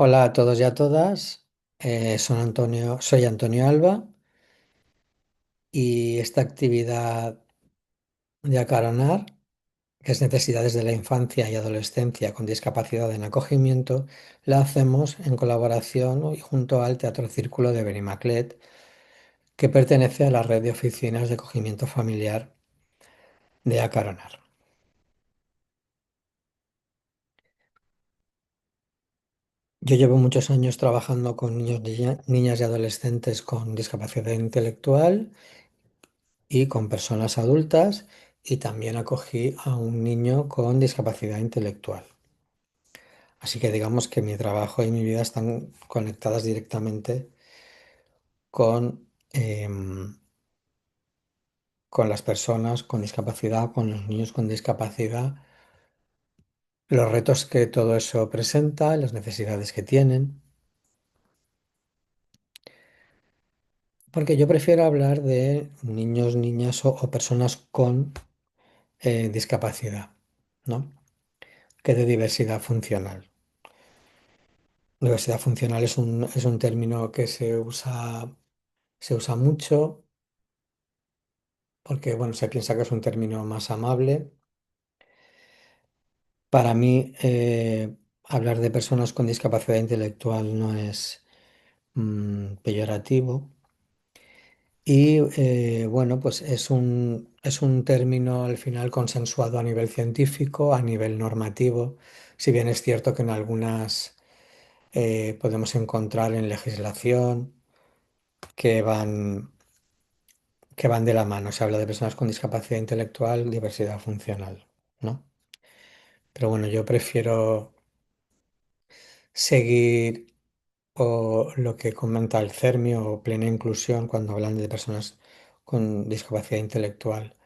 Hola a todos y a todas. Soy Antonio Alba y esta actividad de Acaronar, que es necesidades de la infancia y adolescencia con discapacidad en acogimiento, la hacemos en colaboración y junto al Teatro Círculo de Benimaclet, que pertenece a la red de oficinas de acogimiento familiar de Acaronar. Yo llevo muchos años trabajando con niños, niñas y adolescentes con discapacidad intelectual y con personas adultas y también acogí a un niño con discapacidad intelectual. Así que digamos que mi trabajo y mi vida están conectadas directamente con, con las personas con discapacidad, con los niños con discapacidad, los retos que todo eso presenta, las necesidades que tienen. Porque yo prefiero hablar de niños, niñas o personas con discapacidad, ¿no? Que de diversidad funcional. Diversidad funcional es un término que se usa mucho porque, bueno, se piensa que es un término más amable. Para mí, hablar de personas con discapacidad intelectual no es peyorativo. Y bueno, pues es un término al final consensuado a nivel científico, a nivel normativo, si bien es cierto que en algunas podemos encontrar en legislación que que van de la mano. Se habla de personas con discapacidad intelectual, diversidad funcional, ¿no? Pero bueno, yo prefiero seguir lo que comenta el CERMI o plena inclusión cuando hablan de personas con discapacidad intelectual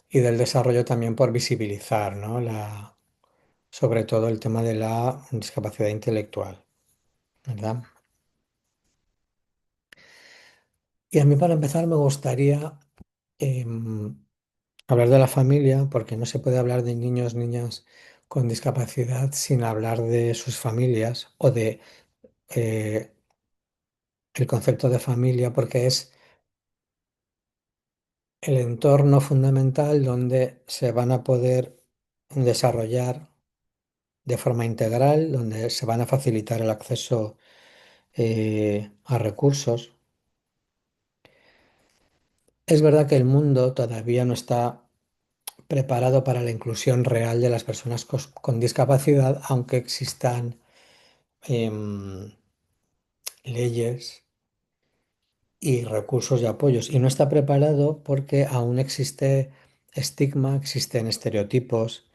y del desarrollo también por visibilizar, ¿no? Sobre todo el tema de la discapacidad intelectual, ¿verdad? Y a mí para empezar me gustaría em, hablar de la familia, porque no se puede hablar de niños, niñas con discapacidad sin hablar de sus familias o de eh, el concepto de familia, porque es el entorno fundamental donde se van a poder desarrollar de forma integral, donde se van a facilitar el acceso a recursos. Es verdad que el mundo todavía no está preparado para la inclusión real de las personas con discapacidad, aunque existan em, leyes y recursos y apoyos. Y no está preparado porque aún existe estigma, existen estereotipos,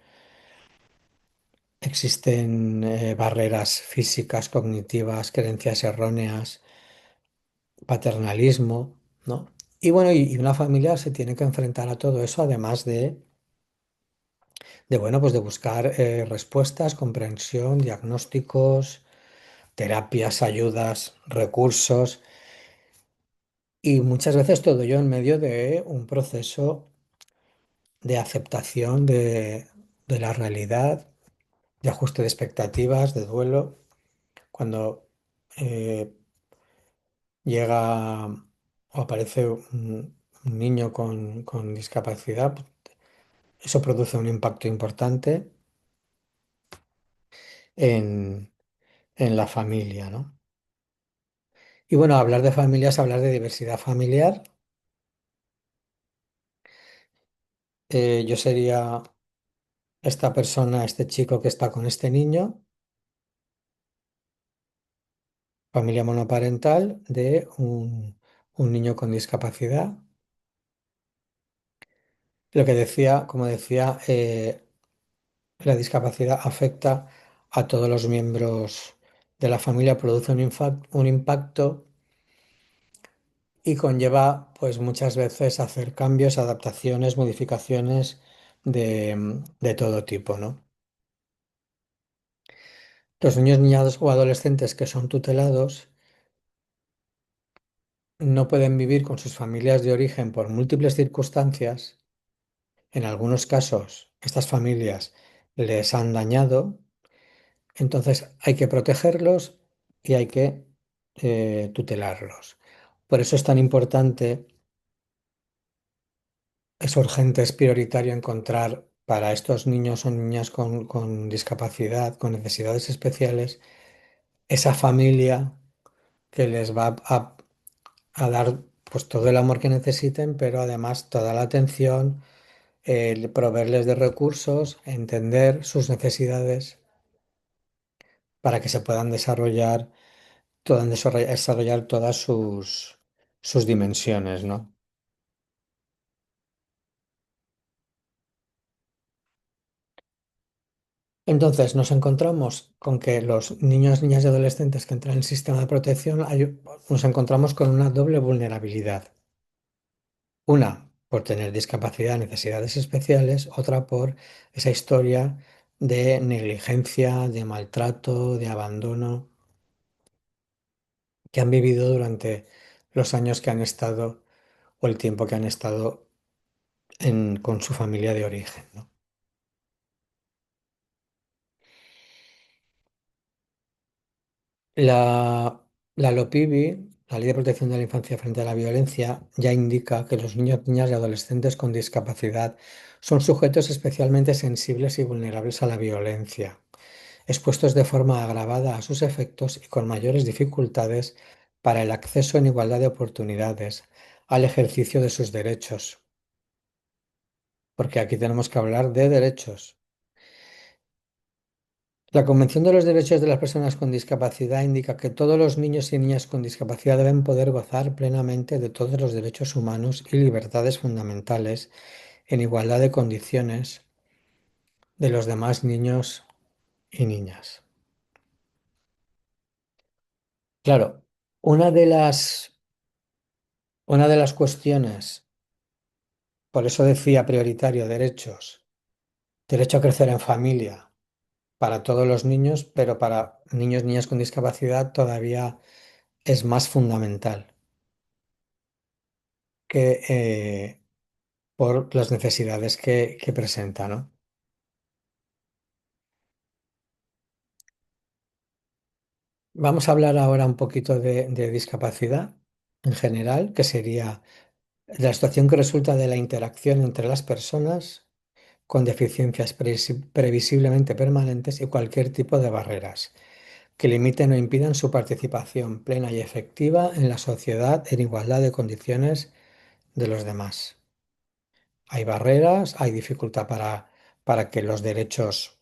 existen barreras físicas, cognitivas, creencias erróneas, paternalismo, ¿no? Y bueno, y una familia se tiene que enfrentar a todo eso, además bueno, pues de buscar respuestas, comprensión, diagnósticos, terapias, ayudas, recursos. Y muchas veces todo ello en medio de un proceso de aceptación de la realidad, de ajuste de expectativas, de duelo. Cuando eh, llega o aparece un niño con discapacidad, eso produce un impacto importante en, en la familia, ¿no? Y bueno, hablar de familia es hablar de diversidad familiar. Yo sería esta persona, este chico que está con este niño, familia monoparental de un niño con discapacidad. Lo que decía, como decía, la discapacidad afecta a todos los miembros de la familia, produce un impacto y conlleva, pues muchas veces, hacer cambios, adaptaciones, modificaciones de todo tipo, ¿no? Los niños, niñas o adolescentes que son tutelados no pueden vivir con sus familias de origen por múltiples circunstancias. En algunos casos, estas familias les han dañado, entonces hay que protegerlos y hay que tutelarlos. Por eso es tan importante, es urgente, es prioritario encontrar para estos niños o niñas con discapacidad, con necesidades especiales, esa familia que les va a dar pues todo el amor que necesiten, pero además toda la atención, el proveerles de recursos, entender sus necesidades para que se puedan desarrollar todas sus dimensiones, ¿no? Entonces nos encontramos con que los niños, niñas y adolescentes que entran en el sistema de protección, nos encontramos con una doble vulnerabilidad. Una por tener discapacidad, necesidades especiales, otra por esa historia de negligencia, de maltrato, de abandono que han vivido durante los años que han estado o el tiempo que han estado con su familia de origen, ¿no? La, la LOPIBI, la Ley de Protección de la Infancia frente a la Violencia, ya indica que los niños, niñas y adolescentes con discapacidad son sujetos especialmente sensibles y vulnerables a la violencia, expuestos de forma agravada a sus efectos y con mayores dificultades para el acceso en igualdad de oportunidades al ejercicio de sus derechos, porque aquí tenemos que hablar de derechos. La Convención de los Derechos de las Personas con Discapacidad indica que todos los niños y niñas con discapacidad deben poder gozar plenamente de todos los derechos humanos y libertades fundamentales en igualdad de condiciones de los demás niños y niñas. Claro, una de una de las cuestiones, por eso decía prioritario derechos, derecho a crecer en familia para todos los niños, pero para niños y niñas con discapacidad todavía es más fundamental que por las necesidades que presenta, ¿no? Vamos a hablar ahora un poquito de discapacidad en general, que sería la situación que resulta de la interacción entre las personas con deficiencias previsiblemente permanentes y cualquier tipo de barreras que limiten o impidan su participación plena y efectiva en la sociedad en igualdad de condiciones de los demás. Hay barreras, hay dificultad para que los derechos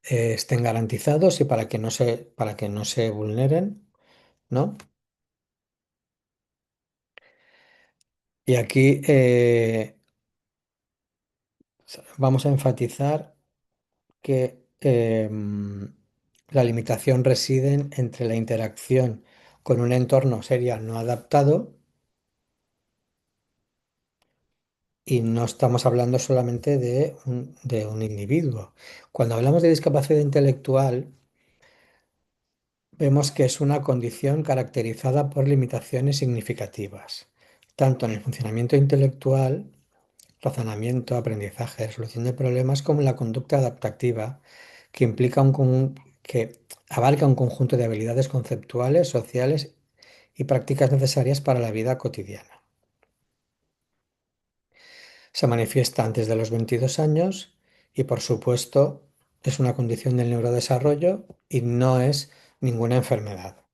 estén garantizados y para que no se vulneren, ¿no? Y aquí vamos a enfatizar que la limitación reside entre la interacción con un entorno serial no adaptado y no estamos hablando solamente de un individuo. Cuando hablamos de discapacidad intelectual, vemos que es una condición caracterizada por limitaciones significativas, tanto en el funcionamiento intelectual, razonamiento, aprendizaje, resolución de problemas, como en la conducta adaptativa, que que abarca un conjunto de habilidades conceptuales, sociales y prácticas necesarias para la vida cotidiana. Se manifiesta antes de los 22 años y, por supuesto, es una condición del neurodesarrollo y no es ninguna enfermedad.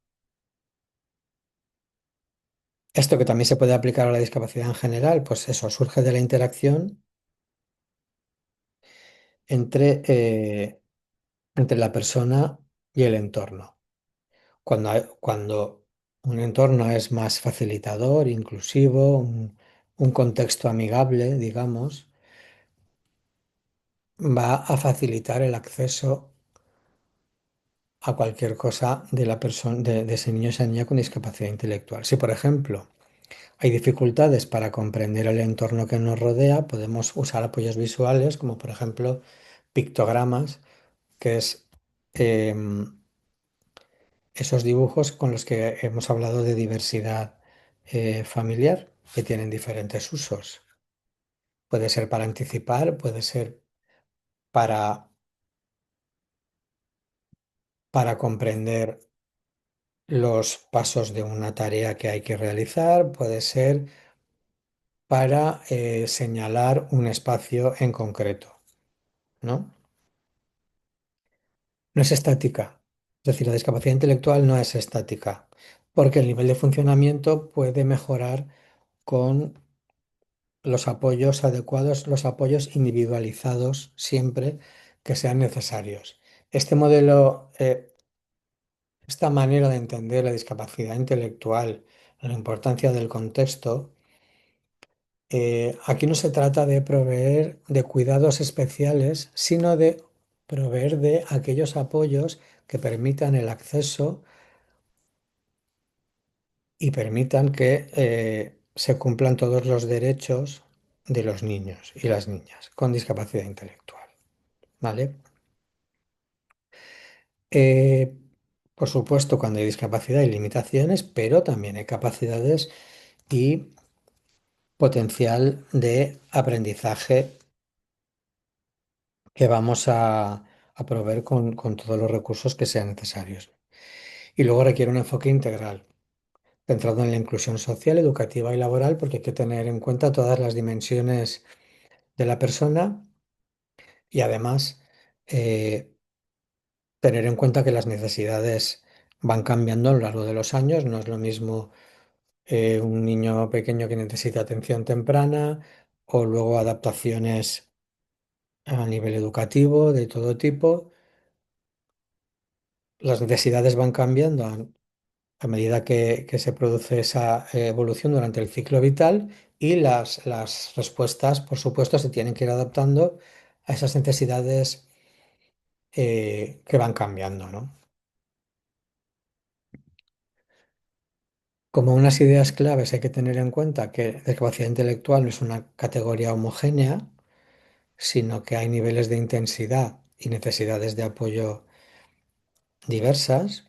Esto que también se puede aplicar a la discapacidad en general, pues eso surge de la interacción entre, entre la persona y el entorno. Cuando un entorno es más facilitador, inclusivo, un contexto amigable, digamos, va a facilitar el acceso a cualquier cosa de la persona, de ese niño o esa niña con discapacidad intelectual. Si, por ejemplo, hay dificultades para comprender el entorno que nos rodea, podemos usar apoyos visuales, como por ejemplo pictogramas, que es esos dibujos con los que hemos hablado de diversidad familiar, que tienen diferentes usos. Puede ser para anticipar, puede ser para para comprender los pasos de una tarea que hay que realizar, puede ser para señalar un espacio en concreto, ¿no? No es estática. Es decir, la discapacidad intelectual no es estática, porque el nivel de funcionamiento puede mejorar con los apoyos adecuados, los apoyos individualizados siempre que sean necesarios. Este modelo, esta manera de entender la discapacidad intelectual, la importancia del contexto, aquí no se trata de proveer de cuidados especiales, sino de proveer de aquellos apoyos que permitan el acceso y permitan que se cumplan todos los derechos de los niños y las niñas con discapacidad intelectual. ¿Vale? Eh, por supuesto, cuando hay discapacidad hay limitaciones, pero también hay capacidades y potencial de aprendizaje que vamos a proveer con todos los recursos que sean necesarios. Y luego requiere un enfoque integral, centrado en la inclusión social, educativa y laboral, porque hay que tener en cuenta todas las dimensiones de la persona y además eh, tener en cuenta que las necesidades van cambiando a lo largo de los años. No es lo mismo un niño pequeño que necesita atención temprana o luego adaptaciones a nivel educativo de todo tipo. Las necesidades van cambiando a medida que se produce esa evolución durante el ciclo vital y las respuestas, por supuesto, se tienen que ir adaptando a esas necesidades que van cambiando, ¿no? Como unas ideas claves hay que tener en cuenta que la discapacidad intelectual no es una categoría homogénea, sino que hay niveles de intensidad y necesidades de apoyo diversas.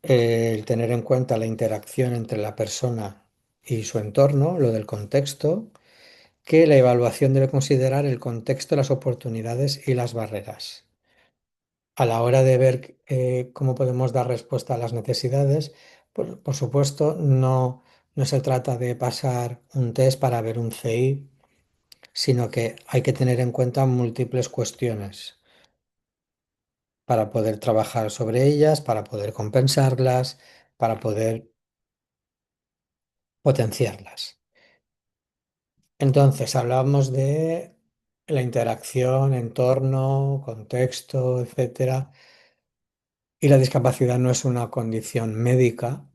El tener en cuenta la interacción entre la persona y su entorno, lo del contexto, que la evaluación debe considerar el contexto, las oportunidades y las barreras. A la hora de ver cómo podemos dar respuesta a las necesidades, por supuesto, no se trata de pasar un test para ver un CI, sino que hay que tener en cuenta múltiples cuestiones para poder trabajar sobre ellas, para poder compensarlas, para poder potenciarlas. Entonces, hablábamos de la interacción, entorno, contexto, etcétera, y la discapacidad no es una condición médica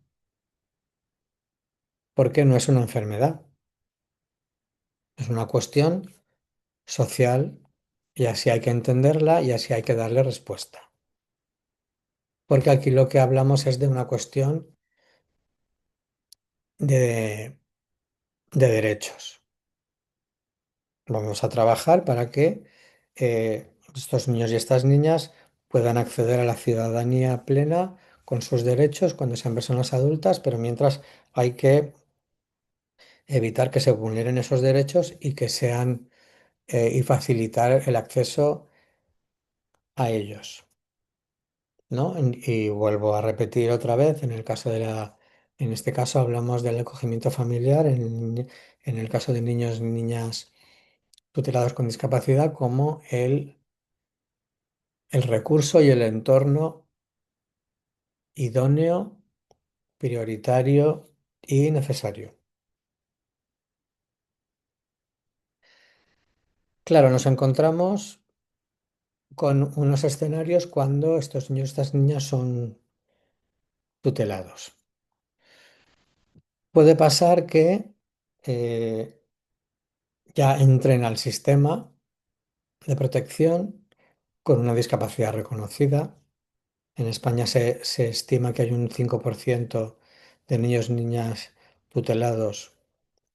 porque no es una enfermedad, es una cuestión social y así hay que entenderla y así hay que darle respuesta. Porque aquí lo que hablamos es de una cuestión de, de derechos. Vamos a trabajar para que estos niños y estas niñas puedan acceder a la ciudadanía plena con sus derechos cuando sean personas adultas, pero mientras hay que evitar que se vulneren esos derechos y que sean y facilitar el acceso a ellos, ¿no? Y vuelvo a repetir otra vez, en este caso hablamos del acogimiento familiar, en el caso de niños y niñas tutelados con discapacidad, como el recurso y el entorno idóneo, prioritario y necesario. Claro, nos encontramos con unos escenarios cuando estos niños y estas niñas son tutelados. Puede pasar que eh, ya entren al sistema de protección con una discapacidad reconocida. En España se estima que hay un 5% de niños y niñas tutelados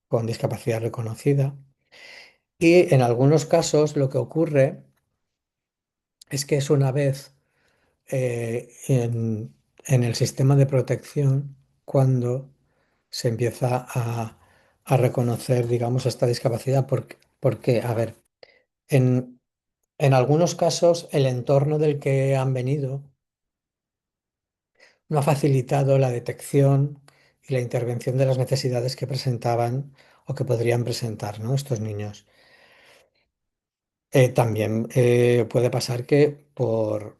con discapacidad reconocida. Y en algunos casos lo que ocurre es que es una vez en el sistema de protección cuando se empieza a reconocer, digamos, esta discapacidad. Porque, a ver, En algunos casos, el entorno del que han venido no ha facilitado la detección y la intervención de las necesidades que presentaban o que podrían presentar, ¿no? Estos niños. También puede pasar que por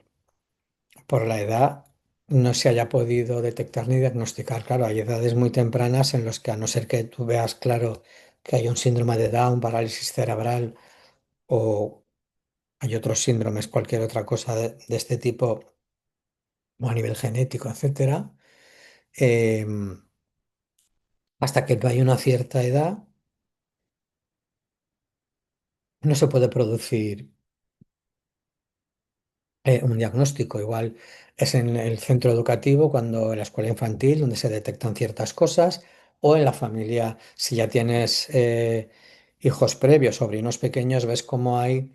la edad no se haya podido detectar ni diagnosticar. Claro, hay edades muy tempranas en las que, a no ser que tú veas claro que hay un síndrome de Down, parálisis cerebral o hay otros síndromes, cualquier otra cosa de este tipo, o a nivel genético, etcétera, hasta que no hay una cierta edad, no se puede producir un diagnóstico. Igual es en el centro educativo, cuando en la escuela infantil, donde se detectan ciertas cosas, o en la familia, si ya tienes hijos previos, sobrinos pequeños, ves cómo hay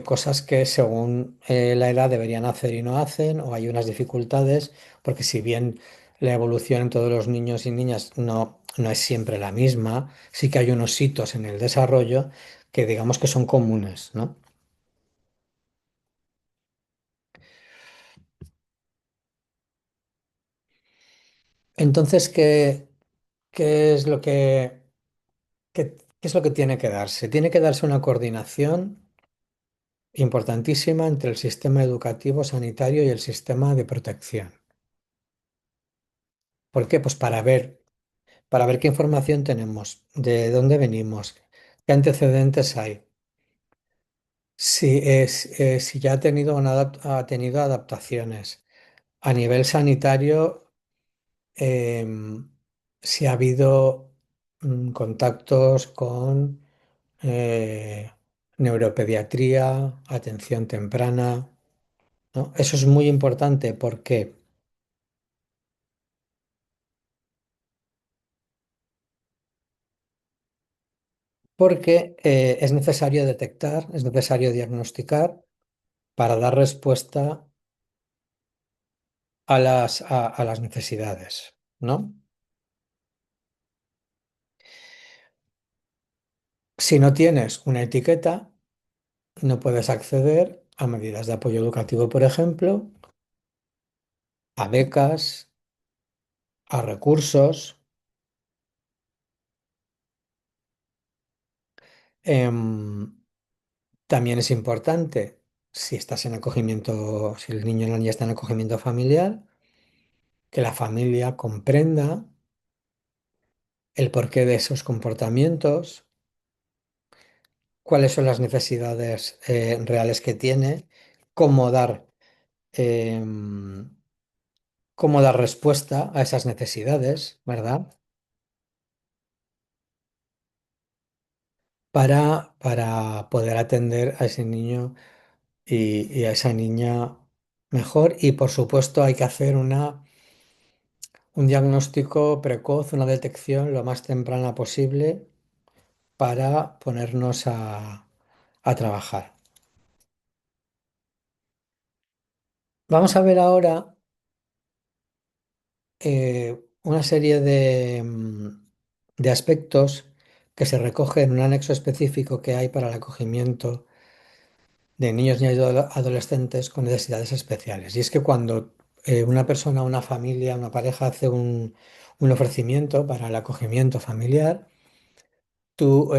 cosas que según la edad deberían hacer y no hacen, o hay unas dificultades, porque si bien la evolución en todos los niños y niñas no es siempre la misma, sí que hay unos hitos en el desarrollo que digamos que son comunes, ¿no? Entonces, ¿qué es lo qué es lo que tiene que darse? Tiene que darse una coordinación importantísima entre el sistema educativo sanitario y el sistema de protección. ¿Por qué? Pues para ver qué información tenemos, de dónde venimos, qué antecedentes hay, si ya ha tenido, ha tenido adaptaciones. A nivel sanitario, em, si ha habido contactos con neuropediatría, atención temprana, ¿no? Eso es muy importante. ¿Por qué? Porque es necesario detectar, es necesario diagnosticar para dar respuesta a las necesidades, ¿no? Si no tienes una etiqueta, no puedes acceder a medidas de apoyo educativo, por ejemplo, a becas, a recursos. Em, También es importante, si estás en acogimiento, si el niño o la niña está en acogimiento familiar, que la familia comprenda el porqué de esos comportamientos, cuáles son las necesidades reales que tiene, cómo dar, em, cómo dar respuesta a esas necesidades, ¿verdad? Para poder atender a ese niño y a esa niña mejor. Y por supuesto hay que hacer un diagnóstico precoz, una detección lo más temprana posible para ponernos a trabajar. Vamos a ver ahora una serie de aspectos que se recogen en un anexo específico que hay para el acogimiento de niños y adolescentes con necesidades especiales. Y es que cuando una persona, una familia, una pareja hace un ofrecimiento para el acogimiento familiar, tú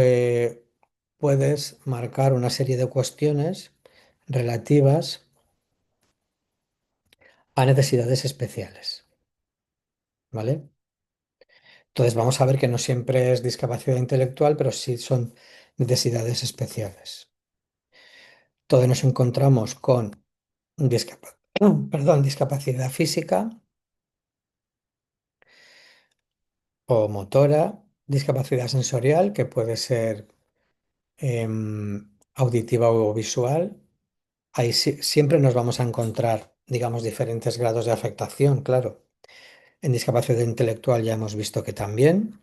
puedes marcar una serie de cuestiones relativas a necesidades especiales, ¿vale? Entonces vamos a ver que no siempre es discapacidad intelectual, pero sí son necesidades especiales. Todos nos encontramos con perdón, discapacidad física o motora, discapacidad sensorial, que puede ser auditiva o visual. Ahí siempre nos vamos a encontrar, digamos, diferentes grados de afectación, claro. En discapacidad intelectual ya hemos visto que también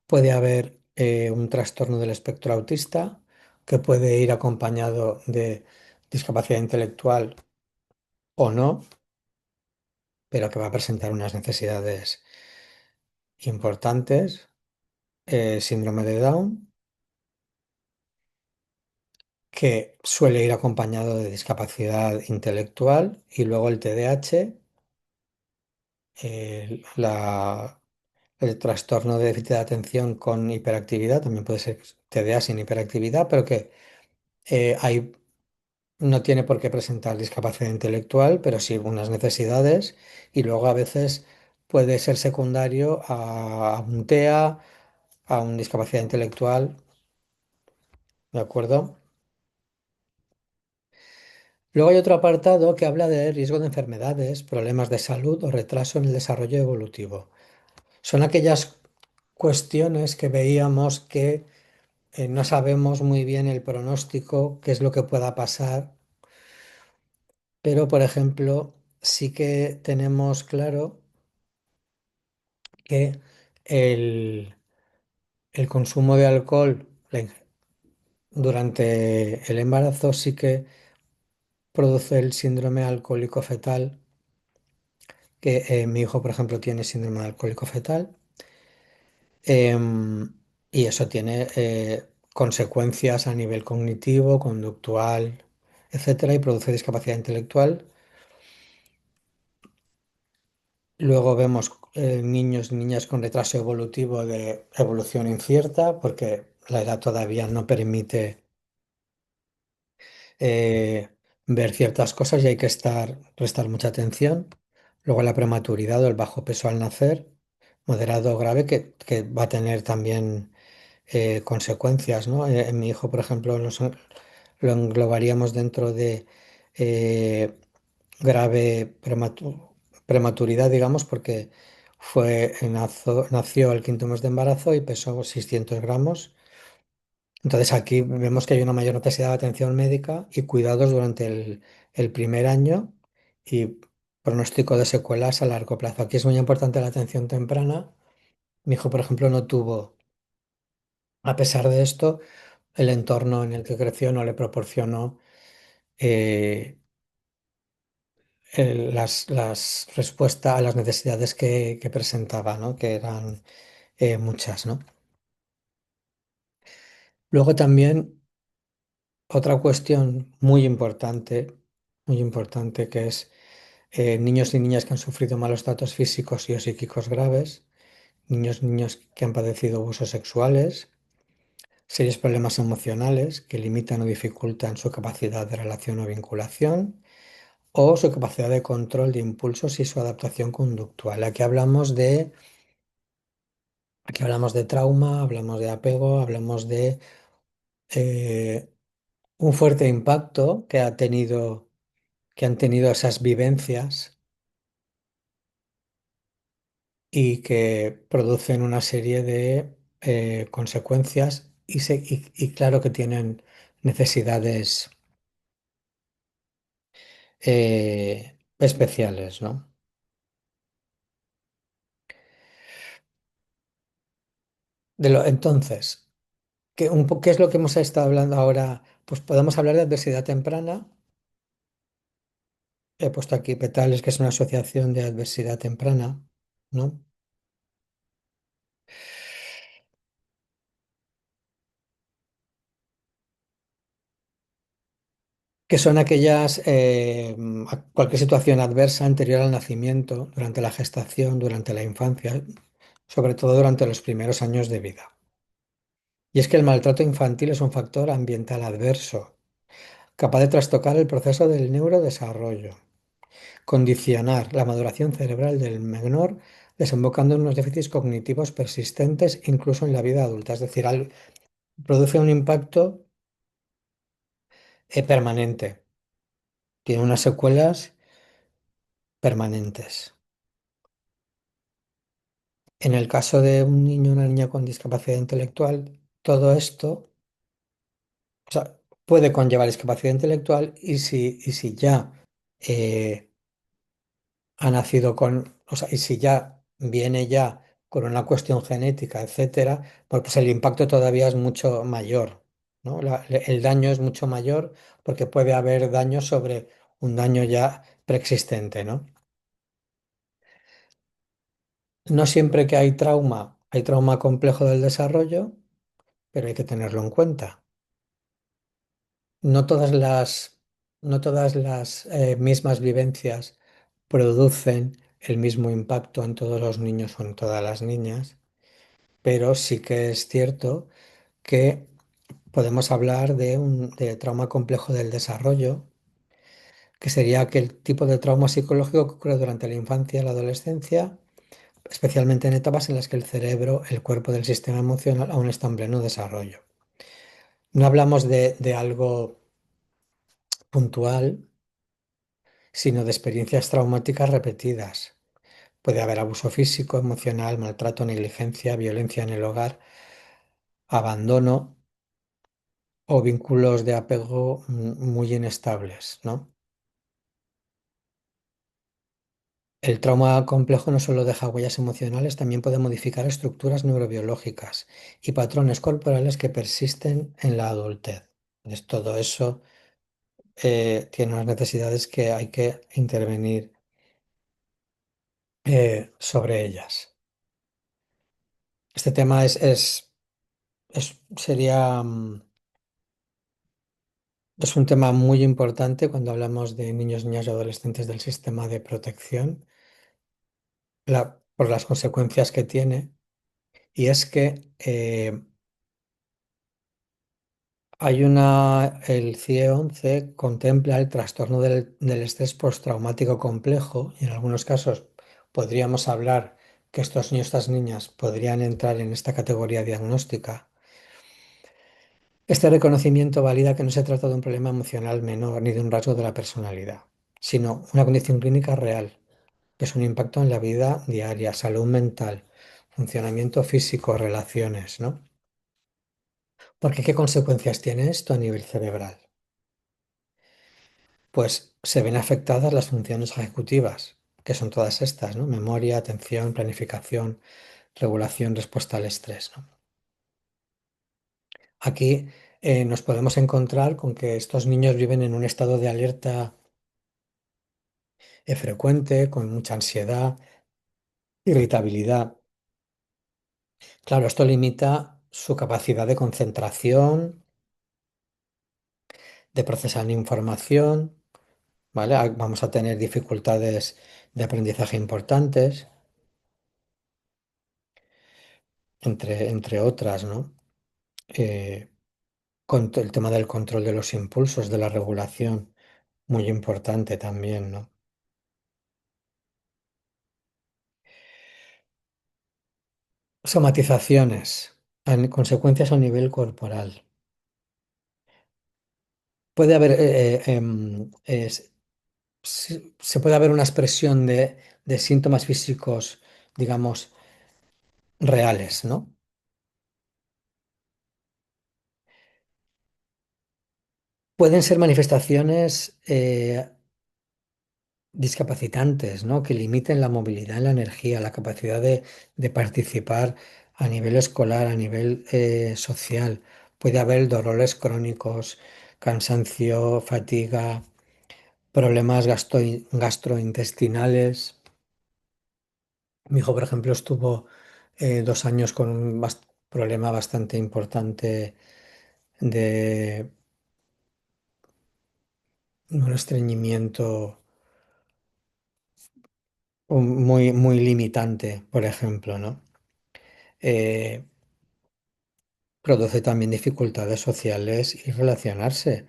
puede haber un trastorno del espectro autista que puede ir acompañado de discapacidad intelectual o no, pero que va a presentar unas necesidades importantes. Síndrome de Down. que suele ir acompañado de discapacidad intelectual y luego el TDAH, la el trastorno de déficit de atención con hiperactividad, también puede ser TDA sin hiperactividad, pero que hay, no tiene por qué presentar discapacidad intelectual, pero sí unas necesidades y luego a veces puede ser secundario a un TEA, a una discapacidad intelectual, ¿de acuerdo? Luego hay otro apartado que habla de riesgo de enfermedades, problemas de salud o retraso en el desarrollo evolutivo. Son aquellas cuestiones que veíamos que no sabemos muy bien el pronóstico, qué es lo que pueda pasar, pero por ejemplo, sí que tenemos claro que el, el consumo de alcohol durante el embarazo sí que produce el síndrome alcohólico fetal, que mi hijo, por ejemplo, tiene síndrome alcohólico fetal, y eso tiene consecuencias a nivel cognitivo, conductual, etcétera, y produce discapacidad intelectual. Luego vemos niños y niñas con retraso evolutivo de evolución incierta, porque la edad todavía no permite eh, ver ciertas cosas y hay que prestar mucha atención. Luego la prematuridad o el bajo peso al nacer, moderado o grave, que va a tener también consecuencias, ¿no? En mi hijo, por ejemplo, lo englobaríamos dentro de eh, grave prematuridad, digamos, porque nació al quinto mes de embarazo y pesó 600 gramos. Entonces aquí vemos que hay una mayor necesidad de atención médica y cuidados durante el primer año y pronóstico de secuelas a largo plazo. Aquí es muy importante la atención temprana. Mi hijo, por ejemplo, no tuvo, a pesar de esto, el entorno en el que creció no le proporcionó eh, las respuestas a las necesidades que presentaba, ¿no? Que eran muchas, ¿no? Luego también otra cuestión muy importante, que es niños y niñas que han sufrido malos tratos físicos y o psíquicos graves, niños que han padecido abusos sexuales, serios problemas emocionales que limitan o dificultan su capacidad de relación o vinculación o su capacidad de control de impulsos y su adaptación conductual. Aquí hablamos de trauma, hablamos de apego, hablamos de eh, un fuerte impacto que han tenido esas vivencias y que producen una serie de consecuencias y claro que tienen necesidades especiales, ¿no? Entonces, ¿qué es lo que hemos estado hablando ahora? Pues podemos hablar de adversidad temprana. He puesto aquí Petales, que es una asociación de adversidad temprana, ¿no? Que son aquellas, cualquier situación adversa anterior al nacimiento, durante la gestación, durante la infancia, sobre todo durante los primeros años de vida. Y es que el maltrato infantil es un factor ambiental adverso, capaz de trastocar el proceso del neurodesarrollo, condicionar la maduración cerebral del menor, desembocando en unos déficits cognitivos persistentes incluso en la vida adulta. Es decir, produce un impacto permanente, tiene unas secuelas permanentes. En el caso de un niño o una niña con discapacidad intelectual, todo esto, o sea, puede conllevar discapacidad intelectual y si ya eh, ha nacido con, o sea, y si ya viene ya con una cuestión genética, etcétera, pues el impacto todavía es mucho mayor, ¿no? El daño es mucho mayor porque puede haber daño sobre un daño ya preexistente, ¿no? No siempre que hay trauma complejo del desarrollo, pero hay que tenerlo en cuenta. No todas no todas las mismas vivencias producen el mismo impacto en todos los niños o en todas las niñas, pero sí que es cierto que podemos hablar de trauma complejo del desarrollo, que sería aquel tipo de trauma psicológico que ocurre durante la infancia y la adolescencia, especialmente en etapas en las que el cerebro, el cuerpo del sistema emocional aún está en pleno desarrollo. No hablamos de algo puntual, sino de experiencias traumáticas repetidas. Puede haber abuso físico, emocional, maltrato, negligencia, violencia en el hogar, abandono o vínculos de apego muy inestables, ¿no? El trauma complejo no solo deja huellas emocionales, también puede modificar estructuras neurobiológicas y patrones corporales que persisten en la adultez. Entonces, todo eso tiene unas necesidades que hay que intervenir sobre ellas. Este tema sería, es un tema muy importante cuando hablamos de niños, niñas y adolescentes del sistema de protección, por las consecuencias que tiene. Y es que el CIE-11 contempla el trastorno del estrés postraumático complejo y en algunos casos podríamos hablar que estos niños, estas niñas podrían entrar en esta categoría diagnóstica. Este reconocimiento valida que no se trata de un problema emocional menor ni de un rasgo de la personalidad, sino una condición clínica real, que es un impacto en la vida diaria, salud mental, funcionamiento físico, relaciones, ¿no? Porque ¿qué consecuencias tiene esto a nivel cerebral? Pues se ven afectadas las funciones ejecutivas, que son todas estas, ¿no? Memoria, atención, planificación, regulación, respuesta al estrés, ¿no? Aquí nos podemos encontrar con que estos niños viven en un estado de alerta frecuente, con mucha ansiedad, irritabilidad. Claro, esto limita su capacidad de concentración, de procesar información, ¿vale? Vamos a tener dificultades de aprendizaje importantes, entre otras, ¿no? Eh, el tema del control de los impulsos, de la regulación, muy importante también, ¿no? Somatizaciones, consecuencias a nivel corporal. Puede haber, se puede haber una expresión de síntomas físicos, digamos, reales, ¿no? Pueden ser manifestaciones discapacitantes, ¿no? Que limiten la movilidad, la energía, la capacidad de participar a nivel escolar, a nivel social. Puede haber dolores crónicos, cansancio, fatiga, problemas gastrointestinales. Mi hijo, por ejemplo, estuvo 2 años con un problema bastante importante de un estreñimiento muy limitante, por ejemplo, ¿no? Eh, Produce también dificultades sociales y relacionarse,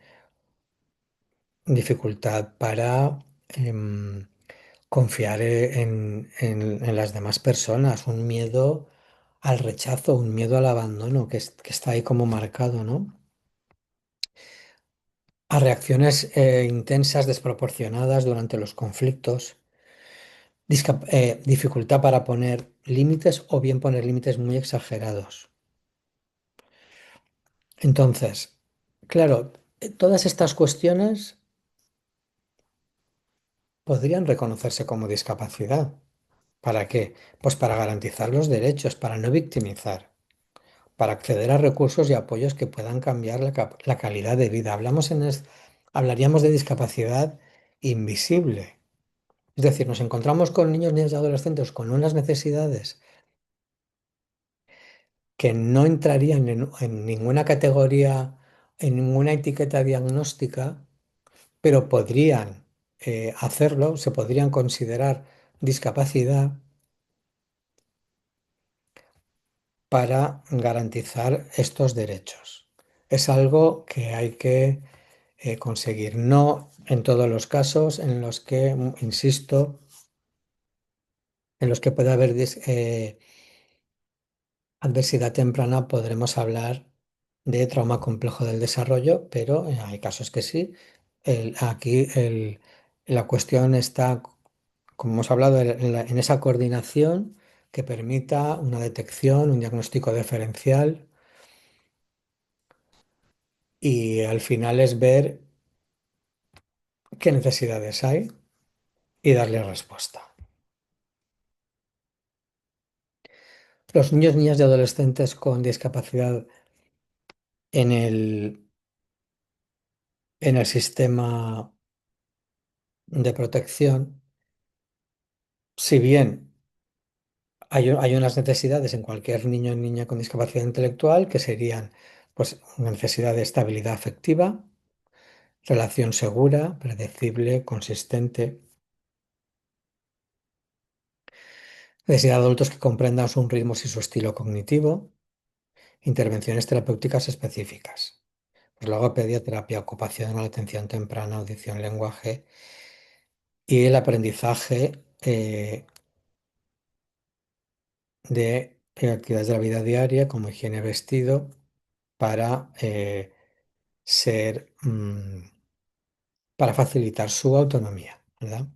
dificultad para confiar en las demás personas, un miedo al rechazo, un miedo al abandono que está ahí como marcado, ¿no? A reacciones intensas, desproporcionadas durante los conflictos, dificultad para poner límites o bien poner límites muy exagerados. Entonces, claro, todas estas cuestiones podrían reconocerse como discapacidad. ¿Para qué? Pues para garantizar los derechos, para no victimizar, para acceder a recursos y apoyos que puedan cambiar la calidad de vida. Hablaríamos de discapacidad invisible. Es decir, nos encontramos con niños, niñas y adolescentes con unas necesidades que no entrarían en ninguna categoría en ninguna etiqueta diagnóstica, pero podrían hacerlo, se podrían considerar discapacidad para garantizar estos derechos. Es algo que hay que conseguir, no en todos los casos en los que, insisto, en los que puede haber adversidad temprana, podremos hablar de trauma complejo del desarrollo, pero hay casos que sí. La cuestión está, como hemos hablado, en esa coordinación que permita una detección, un diagnóstico diferencial y al final es ver qué necesidades hay y darle respuesta. Los niños, niñas y adolescentes con discapacidad en el sistema de protección, si bien hay unas necesidades en cualquier niño o niña con discapacidad intelectual que serían pues, una necesidad de estabilidad afectiva, relación segura, predecible, consistente, necesidad de adultos que comprendan sus ritmos y su estilo cognitivo, intervenciones terapéuticas específicas. Pues logopedia, terapia ocupacional, atención temprana, audición, lenguaje y el aprendizaje de actividades de la vida diaria como higiene, vestido, para ser, para facilitar su autonomía, ¿verdad?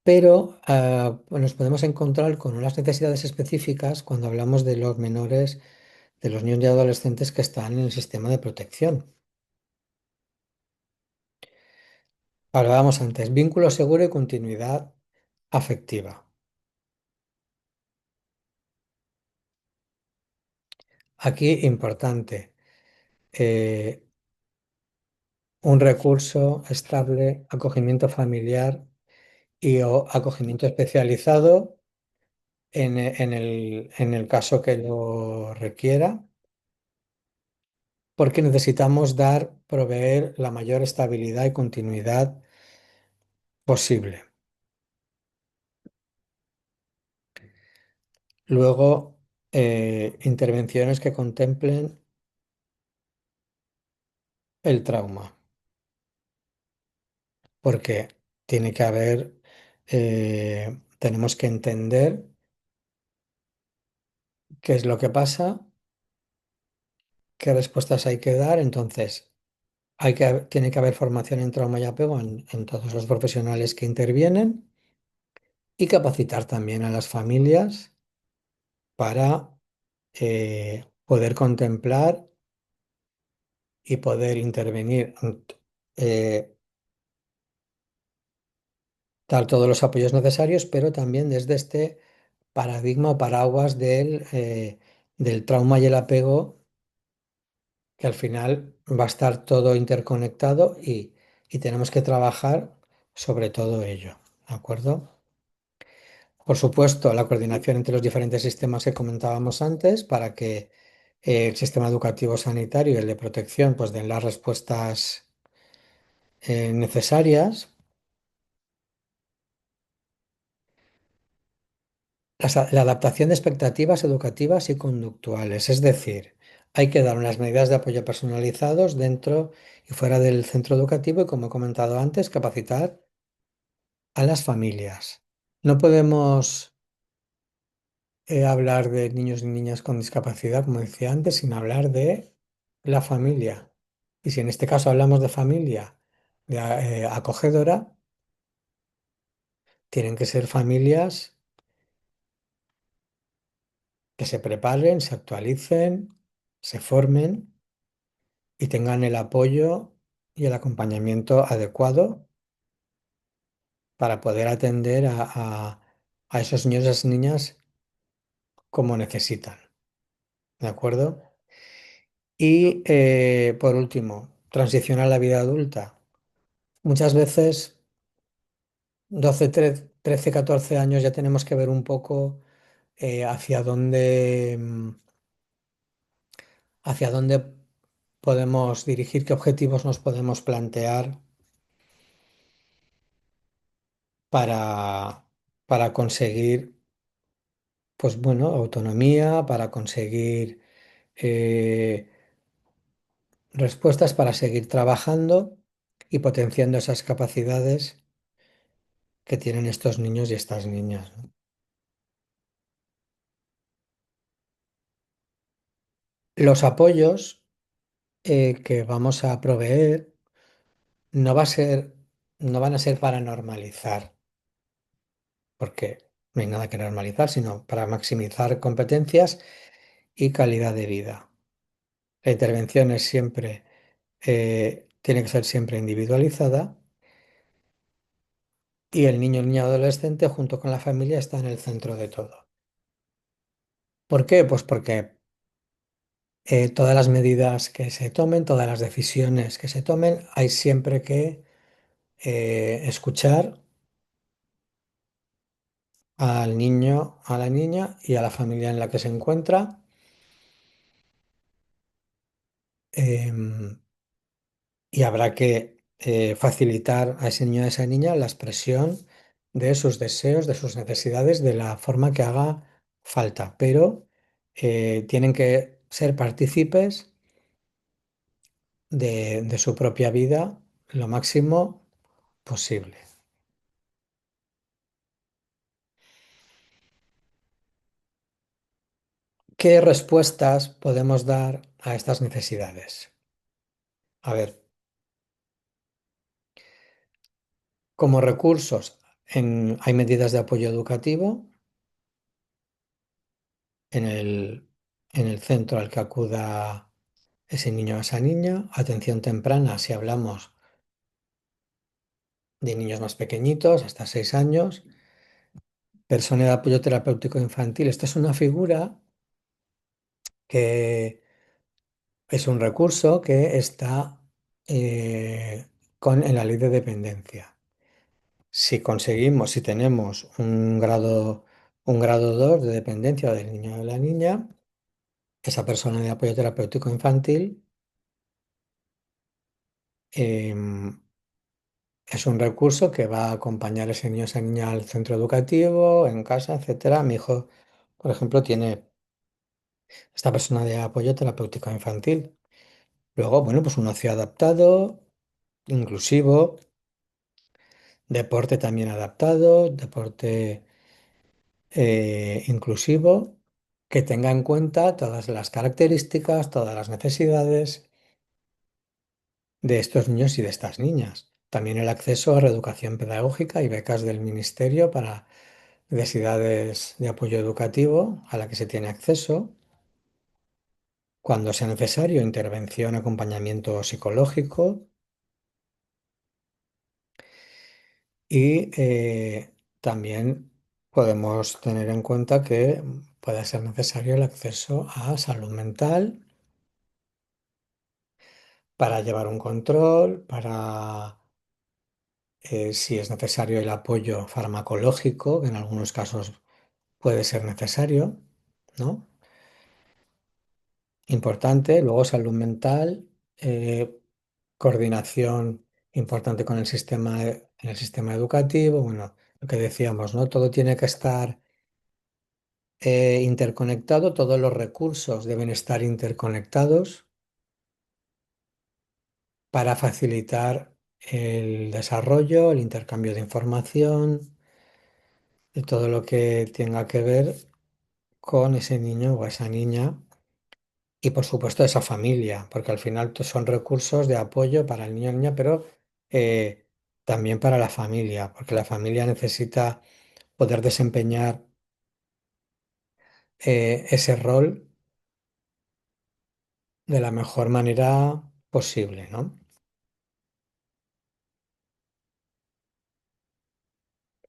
Pero nos podemos encontrar con unas necesidades específicas cuando hablamos de los menores, de los niños y adolescentes que están en el sistema de protección. Hablábamos antes, vínculo seguro y continuidad afectiva. Aquí importante, eh, un recurso estable, acogimiento familiar y o acogimiento especializado en el caso que lo requiera, porque necesitamos proveer la mayor estabilidad y continuidad posible. Luego, intervenciones que contemplen el trauma, porque tiene que haber, tenemos que entender qué es lo que pasa, qué respuestas hay que dar. Entonces, tiene que haber formación en trauma y apego en todos los profesionales que intervienen y capacitar también a las familias para poder contemplar y poder intervenir, eh, dar todos los apoyos necesarios, pero también desde este paradigma o paraguas del trauma y el apego, que al final va a estar todo interconectado y tenemos que trabajar sobre todo ello, ¿de acuerdo? Por supuesto, la coordinación entre los diferentes sistemas que comentábamos antes para que el sistema educativo sanitario y el de protección pues den las respuestas necesarias. La adaptación de expectativas educativas y conductuales, es decir, hay que dar unas medidas de apoyo personalizados dentro y fuera del centro educativo y, como he comentado antes, capacitar a las familias. No podemos hablar de niños y niñas con discapacidad, como decía antes, sin hablar de la familia. Y si en este caso hablamos de familia acogedora, tienen que ser familias que se preparen, se actualicen, se formen y tengan el apoyo y el acompañamiento adecuado para poder atender a esos niños y esas niñas como necesitan. ¿De acuerdo? Y por último, transición a la vida adulta. Muchas veces, 13, 14 años, ya tenemos que ver un poco hacia dónde hacia dónde podemos dirigir, qué objetivos nos podemos plantear para, para conseguir, pues bueno, autonomía, para conseguir eh, respuestas, para seguir trabajando y potenciando esas capacidades que tienen estos niños y estas niñas, ¿no? Los apoyos que vamos a proveer no va a ser, no van a ser para normalizar, porque no hay nada que normalizar, sino para maximizar competencias y calidad de vida. La intervención es siempre, tiene que ser siempre individualizada y el niño o niña adolescente junto con la familia está en el centro de todo. ¿Por qué? Pues porque todas las medidas que se tomen, todas las decisiones que se tomen, hay siempre que escuchar al niño, a la niña y a la familia en la que se encuentra. em, y habrá que facilitar a ese niño o a esa niña la expresión de sus deseos, de sus necesidades, de la forma que haga falta, pero tienen que ser partícipes de su propia vida lo máximo posible. ¿Qué respuestas podemos dar a estas necesidades? A ver, como recursos, hay medidas de apoyo educativo en el centro al que acuda ese niño o esa niña, atención temprana si hablamos de niños más pequeñitos, hasta 6 años, persona de apoyo terapéutico infantil. Esta es una figura que es un recurso que está en la ley de dependencia. Si conseguimos, si tenemos un grado 2 de dependencia del niño o de la niña, esa persona de apoyo terapéutico infantil em, es un recurso que va a acompañar a ese niño o esa niña al centro educativo, en casa, etcétera. Mi hijo, por ejemplo, tiene esta persona de apoyo terapéutico infantil. Luego, bueno, pues un ocio adaptado, inclusivo, deporte también adaptado, deporte inclusivo, que tenga en cuenta todas las características, todas las necesidades de estos niños y de estas niñas. También el acceso a reeducación pedagógica y becas del Ministerio para necesidades de apoyo educativo a la que se tiene acceso. Cuando sea necesario, intervención, acompañamiento psicológico y también podemos tener en cuenta que puede ser necesario el acceso a salud mental para llevar un control, para si es necesario el apoyo farmacológico, que en algunos casos puede ser necesario, ¿no? Importante. Luego salud mental, eh, coordinación importante con en el sistema educativo. Bueno, lo que decíamos, ¿no? Todo tiene que estar interconectado, todos los recursos deben estar interconectados para facilitar el desarrollo, el intercambio de información, de todo lo que tenga que ver con ese niño o esa niña y por supuesto esa familia, porque al final son recursos de apoyo para el niño o niña, pero eh, también para la familia, porque la familia necesita poder desempeñar ese rol de la mejor manera posible, ¿no?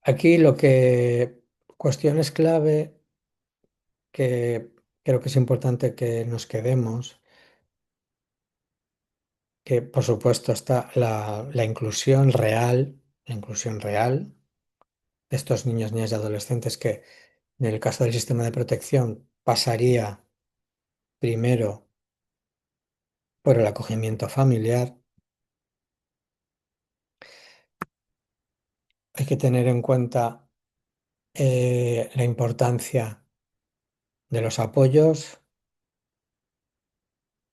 Aquí cuestiones clave que creo que es importante que nos quedemos, que por supuesto está la inclusión real de estos niños, niñas y adolescentes que en el caso del sistema de protección pasaría primero por el acogimiento familiar. Hay que tener en cuenta la importancia de los apoyos,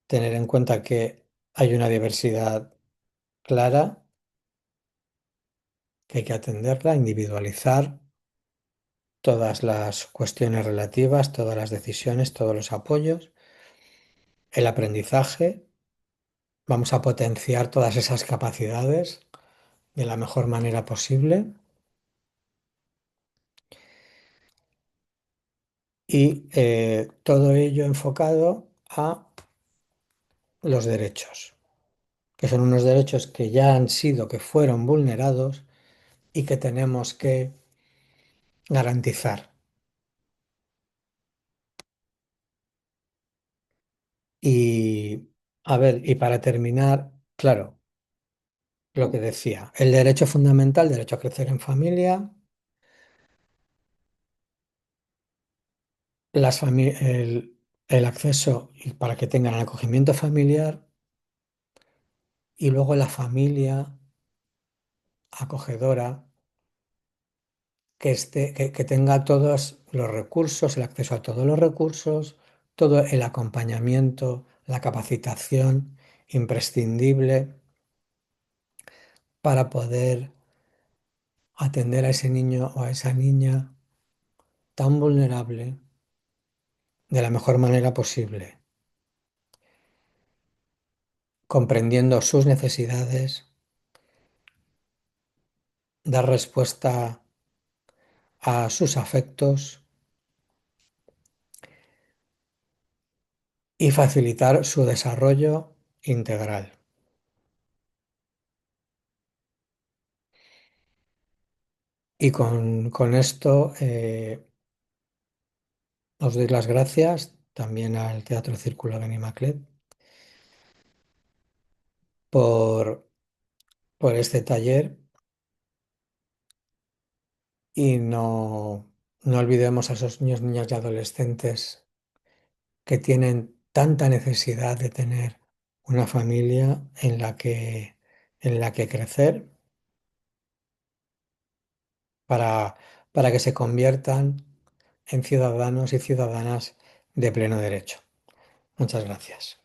tener en cuenta que hay una diversidad clara, que hay que atenderla, individualizar todas las cuestiones relativas, todas las decisiones, todos los apoyos, el aprendizaje. Vamos a potenciar todas esas capacidades de la mejor manera posible y todo ello enfocado a los derechos, que son unos derechos que ya han sido, que fueron vulnerados y que tenemos que garantizar. Y a ver, y para terminar, claro, lo que decía, el derecho fundamental, derecho a crecer en familia, el acceso y para que tengan el acogimiento familiar y luego la familia acogedora que tenga todos los recursos, el acceso a todos los recursos, todo el acompañamiento, la capacitación imprescindible para poder atender a ese niño o a esa niña tan vulnerable de la mejor manera posible, comprendiendo sus necesidades, dar respuesta a sus afectos y facilitar su desarrollo integral. Y con esto os doy las gracias también al Teatro Círculo Benimaclet por, por este taller y no olvidemos a esos niños, niñas y adolescentes que tienen tanta necesidad de tener una familia en la que crecer para, para que se conviertan en ciudadanos y ciudadanas de pleno derecho. Muchas gracias.